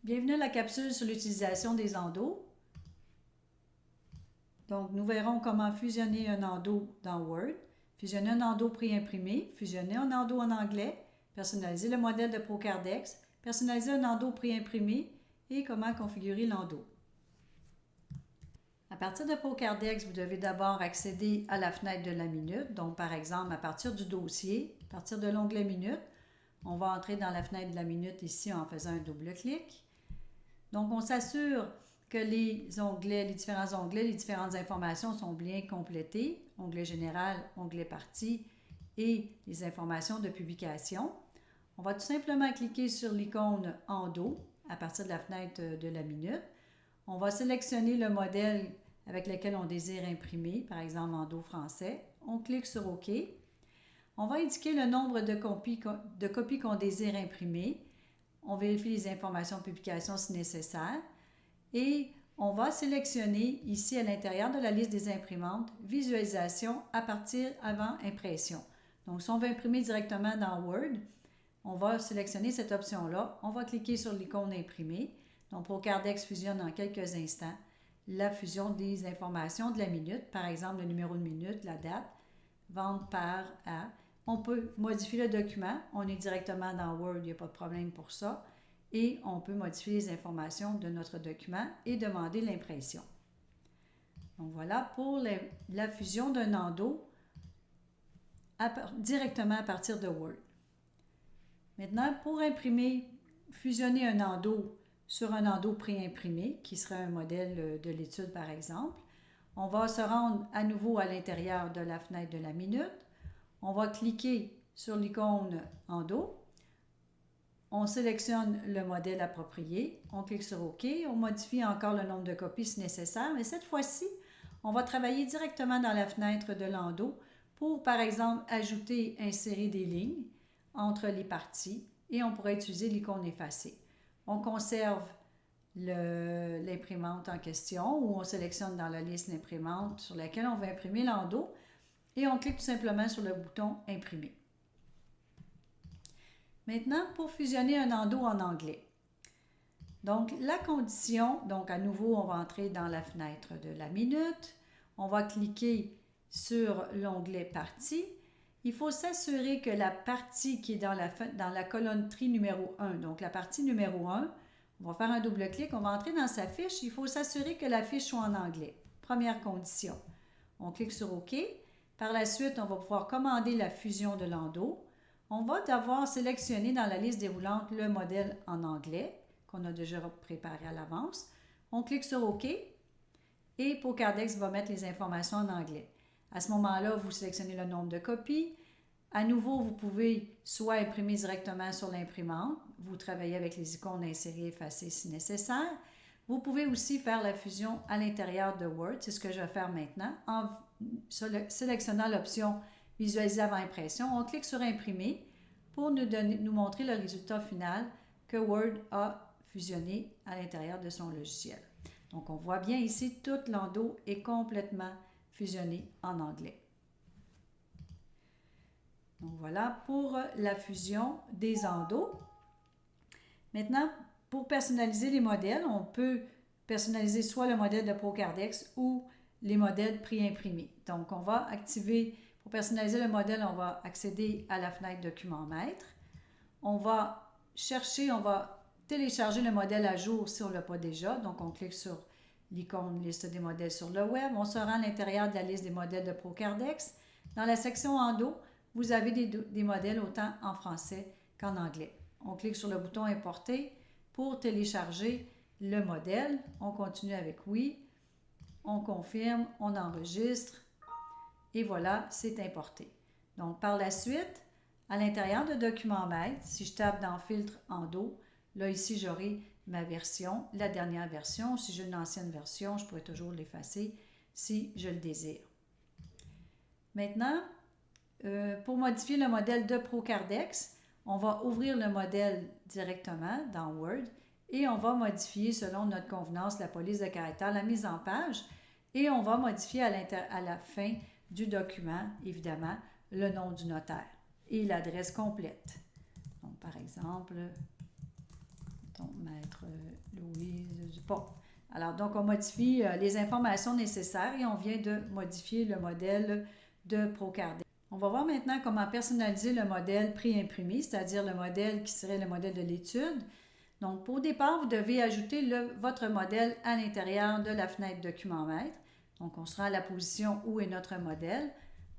Bienvenue à la capsule sur l'utilisation des endos. Donc, nous verrons comment fusionner un endo dans Word, fusionner un endo pré-imprimé, fusionner un endo en anglais, personnaliser le modèle de ProCardex, personnaliser un endo pré-imprimé et comment configurer l'endo. À partir de ProCardex, vous devez d'abord accéder à la fenêtre de la minute. Donc, par exemple, à partir du dossier, à partir de l'onglet Minute, on va entrer dans la fenêtre de la minute ici en faisant un double clic. Donc, on s'assure que les différents onglets, les différentes informations sont bien complétées. Onglet général, onglet partie et les informations de publication. On va tout simplement cliquer sur l'icône Endo à partir de la fenêtre de la minute. On va sélectionner le modèle avec lequel on désire imprimer, par exemple Endo français. On clique sur OK. On va indiquer le nombre de copies qu'on désire imprimer. On vérifie les informations de publication si nécessaire et on va sélectionner ici à l'intérieur de la liste des imprimantes visualisation à partir avant impression. Donc si on veut imprimer directement dans Word, on va sélectionner cette option-là. On va cliquer sur l'icône imprimer. Donc ProCardex fusionne en quelques instants la fusion des informations de la minute, par exemple le numéro de minute, la date, vente par à. On peut modifier le document, on est directement dans Word, il n'y a pas de problème pour ça. Et on peut modifier les informations de notre document et demander l'impression. Donc voilà pour la fusion d'un endo directement à partir de Word. Maintenant, pour fusionner un endo sur un endo pré-imprimé, qui serait un modèle de l'étude par exemple, on va se rendre à nouveau à l'intérieur de la fenêtre de la minute. On va cliquer sur l'icône Endo. On sélectionne le modèle approprié. On clique sur OK. On modifie encore le nombre de copies si nécessaire. Mais cette fois-ci, on va travailler directement dans la fenêtre de l'endo pour, par exemple, ajouter, insérer des lignes entre les parties et on pourrait utiliser l'icône effacer. On conserve l'imprimante en question ou on sélectionne dans la liste l'imprimante sur laquelle on va imprimer l'endo et on clique tout simplement sur le bouton Imprimer. Maintenant, pour fusionner un endo en anglais. Donc, la condition, donc à nouveau, on va entrer dans la fenêtre de la minute. On va cliquer sur l'onglet Partie. Il faut s'assurer que la partie qui est dans la colonne tri numéro 1, donc la partie numéro 1, on va faire un double clic, on va entrer dans sa fiche. Il faut s'assurer que la fiche soit en anglais. Première condition. On clique sur OK. Par la suite, on va pouvoir commander la fusion de l'endo. On va devoir sélectionner dans la liste déroulante le modèle en anglais qu'on a déjà préparé à l'avance. On clique sur OK et ProCardex va mettre les informations en anglais. À ce moment-là, vous sélectionnez le nombre de copies. À nouveau, vous pouvez soit imprimer directement sur l'imprimante, vous travaillez avec les icônes insérer, effacer si nécessaire. Vous pouvez aussi faire la fusion à l'intérieur de Word, c'est ce que je vais faire maintenant, en sélectionnant l'option Visualiser avant impression. On clique sur Imprimer pour nous montrer le résultat final que Word a fusionné à l'intérieur de son logiciel. Donc, on voit bien ici, tout l'endo est complètement fusionné en anglais. Donc, voilà pour la fusion des endos. Maintenant, pour personnaliser les modèles, on peut personnaliser soit le modèle de ProCardex ou les modèles pré-imprimés. Donc, on va activer, pour personnaliser le modèle, on va accéder à la fenêtre Document Maître. On va télécharger le modèle à jour si on ne l'a pas déjà. Donc, on clique sur l'icône Liste des modèles sur le web. On se rend à l'intérieur de la liste des modèles de ProCardex. Dans la section Endo, vous avez des modèles autant en français qu'en anglais. On clique sur le bouton Importer pour télécharger le modèle. On continue avec Oui. On confirme, on enregistre et voilà, c'est importé. Donc, par la suite, à l'intérieur de Document Maître, si je tape dans Filtre Endo, là ici, j'aurai ma version, la dernière version. Si j'ai une ancienne version, je pourrais toujours l'effacer si je le désire. Maintenant, pour modifier le modèle de ProCardex, on va ouvrir le modèle directement dans Word et on va modifier selon notre convenance la police de caractère, la mise en page et on va modifier à la fin du document, évidemment, le nom du notaire et l'adresse complète. Donc, par exemple, mettons, Maître Louise Dupont. Alors, donc, on modifie les informations nécessaires et on vient de modifier le modèle de Procardex. On va voir maintenant comment personnaliser le modèle pré-imprimé, c'est-à-dire le modèle qui serait le modèle de l'étude. Donc, au départ, vous devez ajouter votre modèle à l'intérieur de la fenêtre Document Maître. Donc, on sera à la position où est notre modèle.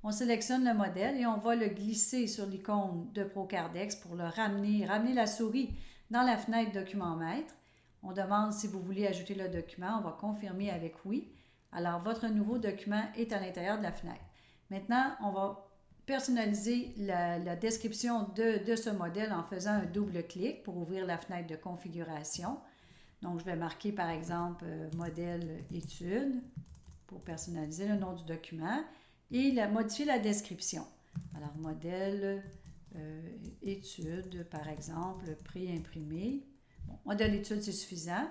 On sélectionne le modèle et on va le glisser sur l'icône de Procardex pour le ramener la souris dans la fenêtre Document Maître. On demande si vous voulez ajouter le document. On va confirmer avec oui. Alors, votre nouveau document est à l'intérieur de la fenêtre. Maintenant, on va personnaliser la description de ce modèle en faisant un double clic pour ouvrir la fenêtre de configuration. Donc, je vais marquer par exemple modèle étude pour personnaliser le nom du document et modifier la description. Alors, modèle étude par exemple pré-imprimé. Bon, modèle étude, c'est suffisant.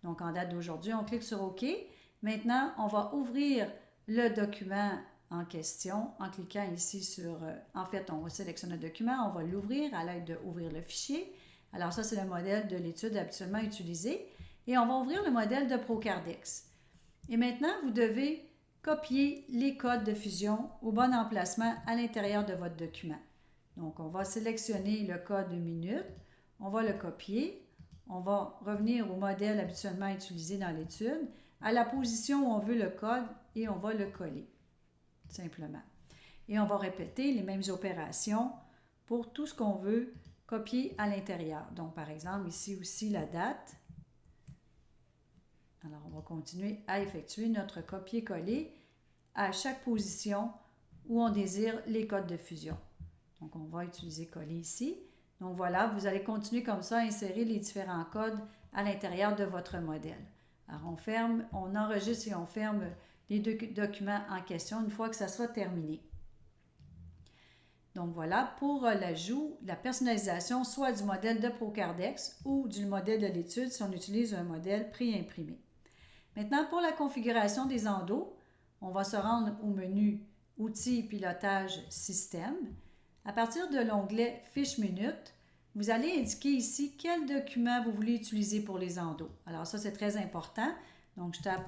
Donc, en date d'aujourd'hui, on clique sur OK. Maintenant, on va ouvrir le document en question en cliquant ici sur... en fait, on sélectionne le document, on va l'ouvrir à l'aide d'ouvrir le fichier. Alors ça, c'est le modèle de l'étude habituellement utilisé. Et on va ouvrir le modèle de Procardex. Et maintenant, vous devez copier les codes de fusion au bon emplacement à l'intérieur de votre document. Donc, on va sélectionner le code minute, on va le copier, on va revenir au modèle habituellement utilisé dans l'étude, à la position où on veut le code et on va le coller. Simplement. Et on va répéter les mêmes opérations pour tout ce qu'on veut copier à l'intérieur. Donc, par exemple, ici aussi la date. Alors, on va continuer à effectuer notre copier-coller à chaque position où on désire les codes de fusion. Donc, on va utiliser coller ici. Donc, voilà, vous allez continuer comme ça à insérer les différents codes à l'intérieur de votre modèle. Alors, on enregistre et on ferme les deux documents en question une fois que ça soit terminé. Donc voilà, pour l'ajout, la personnalisation, soit du modèle de Procardex ou du modèle de l'étude si on utilise un modèle pré-imprimé. Maintenant, pour la configuration des endos, on va se rendre au menu Outils, pilotage, système. À partir de l'onglet Fiche minute, vous allez indiquer ici quel document vous voulez utiliser pour les endos. Alors ça, c'est très important. Donc, je tape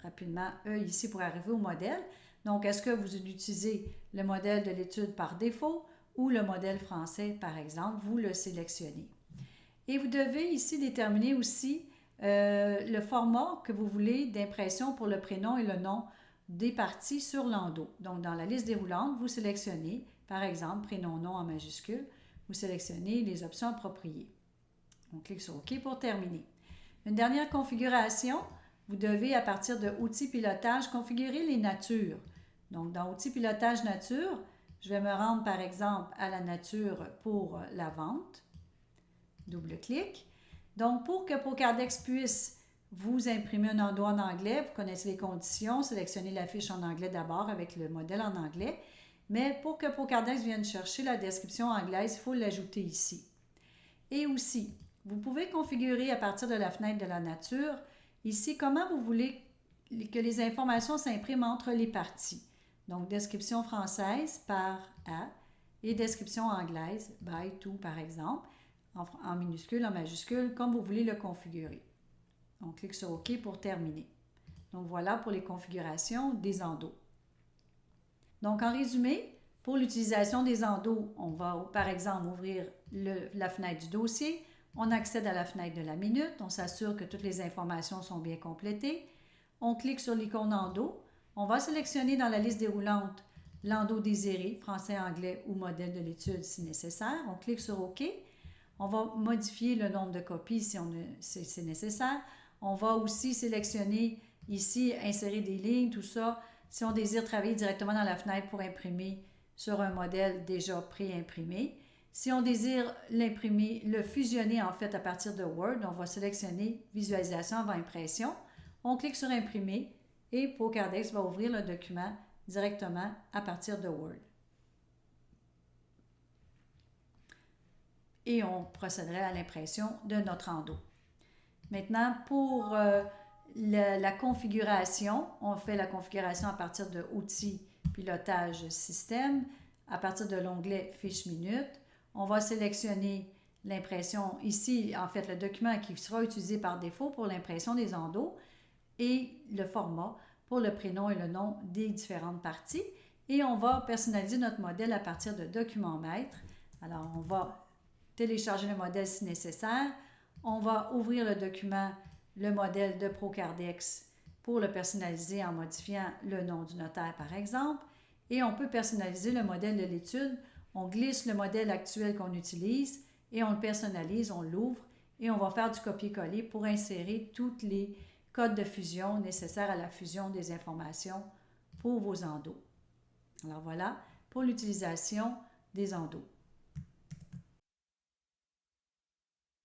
rapidement E ici pour arriver au modèle. Donc, est-ce que vous utilisez le modèle de l'étude par défaut ou le modèle français, par exemple, vous le sélectionnez. Et vous devez ici déterminer aussi le format que vous voulez d'impression pour le prénom et le nom des parties sur l'endo. Donc, dans la liste déroulante, vous sélectionnez, par exemple, prénom-nom en majuscule, vous sélectionnez les options appropriées. On clique sur OK pour terminer. Une dernière configuration, vous devez, à partir de Outils pilotage, configurer les natures. Donc, dans Outils pilotage nature, je vais me rendre, par exemple, à la nature pour la vente. Double-clic. Donc, pour que Procardex puisse vous imprimer un endo en anglais, vous connaissez les conditions, sélectionnez la fiche en anglais d'abord avec le modèle en anglais. Mais pour que Procardex vienne chercher la description anglaise, il faut l'ajouter ici. Et aussi, vous pouvez configurer à partir de la fenêtre de la nature, ici, comment vous voulez que les informations s'impriment entre les parties. Donc, description française par A et description anglaise by to, par exemple, en minuscule, en majuscule, comme vous voulez le configurer. On clique sur OK pour terminer. Donc, voilà pour les configurations des endos. Donc, en résumé, pour l'utilisation des endos, on va, par exemple, ouvrir la fenêtre du dossier. On accède à la fenêtre de la minute. On s'assure que toutes les informations sont bien complétées. On clique sur l'icône endo. On va sélectionner dans la liste déroulante l'endo désiré, français, anglais ou modèle de l'étude si nécessaire. On clique sur OK. On va modifier le nombre de copies si c'est nécessaire. On va aussi sélectionner ici, insérer des lignes, tout ça, si on désire travailler directement dans la fenêtre pour imprimer sur un modèle déjà pré-imprimé. Si on désire l'imprimer, le fusionner en fait à partir de Word, on va sélectionner Visualisation avant impression. On clique sur Imprimer et Procardex va ouvrir le document directement à partir de Word. Et on procéderait à l'impression de notre endo. Maintenant, pour la configuration, on fait la configuration à partir de Outils, Pilotage, Système. À partir de l'onglet Fiche minute, on va sélectionner l'impression, ici, en fait, le document qui sera utilisé par défaut pour l'impression des endos et le format pour le prénom et le nom des différentes parties. Et on va personnaliser notre modèle à partir de Document Maître. Alors, on va télécharger le modèle si nécessaire. On va ouvrir le document, le modèle de Procardex pour le personnaliser en modifiant le nom du notaire, par exemple. Et on peut personnaliser le modèle de l'étude. On glisse le modèle actuel qu'on utilise et on le personnalise, on l'ouvre et on va faire du copier-coller pour insérer tous les codes de fusion nécessaires à la fusion des informations pour vos endos. Alors voilà pour l'utilisation des endos.